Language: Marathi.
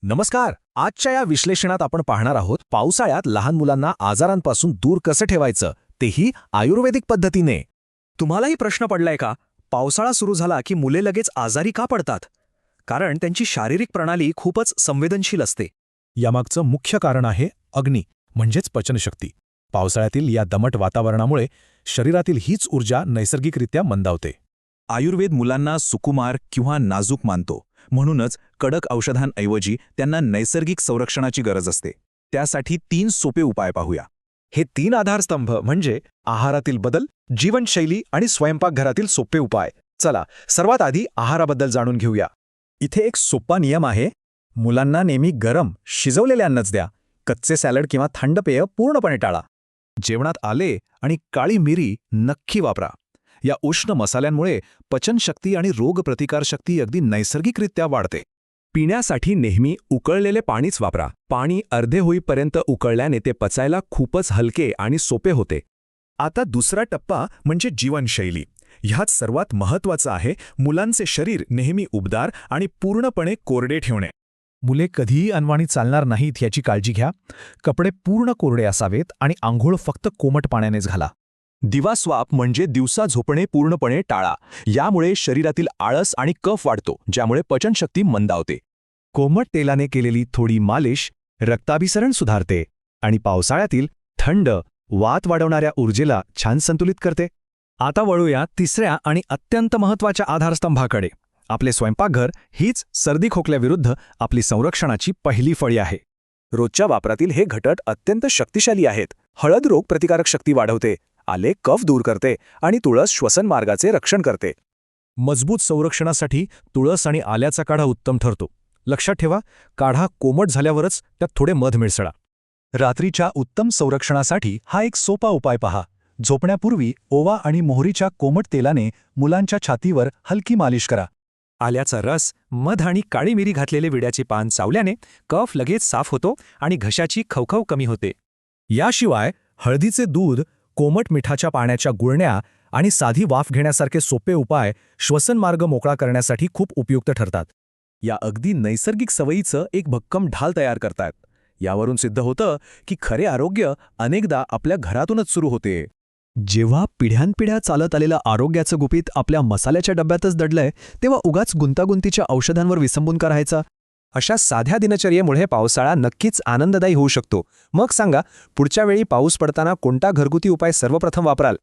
नमस्कार. आजच्या या विश्लेषणात आपण पाहणार आहोत पावसाळ्यात लहान मुलांना आजारांपासून दूर कसं ठेवायचं, तेही आयुर्वेदिक पद्धतीने. तुम्हालाही प्रश्न पडलाय का? पावसाळा सुरू झाला की मुले लगेच आजारी का पडतात? कारण त्यांची शारीरिक प्रणाली खूपच संवेदनशील असते. यामागचं मुख्य कारण आहे अग्नी म्हणजेच पचनशक्ती. पावसाळ्यातील या दमट वातावरणामुळे शरीरातील हीच ऊर्जा नैसर्गिकरित्या मंदावते. आयुर्वेद मुलांना सुकुमार किंवा नाजूक मानतो, म्हणूनच कडक औषधांऐवजी त्यांना नैसर्गिक संरक्षणाची गरज असते. त्यासाठी 3 सोपे उपाय पाहूया. हे 3 आधारस्तंभ म्हणजे आहारातील बदल, जीवनशैली आणि स्वयंपाकघरातील सोपे उपाय. चला, सर्वात आधी आहाराबद्दल जाणून घेऊया. इथे एक सोपा नियम आहे. मुलांना नेहमी गरम, शिजवलेले अन्नच द्या. कच्चे सॅलड किंवा थंड पेय पूर्णपणे टाळा. जेवणात आले आणि काळी मिरी नक्की वापरा. या उष्ण मसाल्यांमुळे पचनशक्ती आणि रोगप्रतिकारशक्ती अगदी नैसर्गिकरित्या वाढते. पिण्यासाठी नेहमी उकळलेले पाणीच वापरा. पाणी अर्धे होईपर्यंत उकळल्याने ते पचायला खूपच हलके आणि सोपे होते. आता दुसरा टप्पा म्हणजे जीवनशैली. ह्यात सर्वात महत्त्वाचं आहे मुलांचे शरीर नेहमी उबदार आणि पूर्णपणे कोरडे ठेवणे. मुले कधीही अनवाणी चालणार नाहीत याची काळजी घ्या. कपडे पूर्ण कोरडे असावेत आणि आंघोळ फक्त कोमट पाण्यानेच घाला. दिवास्वाप म्हणजे दिवसा झोपणे पूर्णपणे टाळा. यामुळे शरीरातील आळस आणि कफ वाढतो, ज्यामुळे पचनशक्ती मंदावते. कोमट तेलाने केलेली थोडी मालिश रक्ताभिसरण सुधारते आणि पावसाळ्यातील थंड, वात वाढवणाऱ्या ऊर्जेला छान संतुलित करते. आता वळूया तिसऱ्या आणि अत्यंत महत्त्वाच्या आधारस्तंभाकडे. आपले स्वयंपाकघर हीच सर्दी खोकल्याविरुद्ध आपली संरक्षणाची पहिली फळी आहे. रोजच्या वापरातील हे घटक अत्यंत शक्तिशाली आहेत. हळद रोगप्रतिकारक शक्ती वाढवते, आले कफ दूर करते आणि तुळस श्वसन मार्गाचे रक्षण करते. मजबूत संरक्षणासाठी तुळस आणि आल्याचा काढा उत्तम ठरतो. लक्षात ठेवा, काढा कोमट झाल्यावरच त्यात थोडे मध मिसळा. रात्रीच्या उत्तम संरक्षणासाठी हा एक सोपा उपाय पहा. झोपण्यापूर्वी ओवा आणि मोहरीच्या कोमट तेलाने मुलांच्या छातीवर हलकी मालिश करा. आल्याचा रस, मध आणि काळी मिरी घातलेले विड्याचे पान चावल्याने कफ लगेच साफ होतो आणि घशाची खवखव कमी होते. याशिवाय हळदीचे दूध, कोमट मिठाच्या पाण्याच्या गुळण्या आणि साधी वाफ घेण्यासारखे सोपे उपाय श्वसन मार्ग मोकळा करण्यासाठी खूप उपयुक्त ठरतात. या अगदी नैसर्गिक सवयीचं एक भक्कम ढाल तयार करतात. यावरून सिद्ध होतं की खरे आरोग्य अनेकदा आपल्या घरातूनच सुरू होते. जेव्हा पिढ्यानपिढ्या चालत आलेलं आरोग्याचं गुपित आपल्या मसाल्याच्या डब्यातच दडलंय, तेव्हा उगाच गुंतागुंतीच्या औषधांवर विसंबून करायचा. अशा साध्या दिनचर्येमुळे पावसाळा नक्कीच आनंददायी होऊ शकतो. मग सांगा, पुढच्या वेळी पाऊस पडताना कोणता घरगुती उपाय सर्वप्रथम वापराल?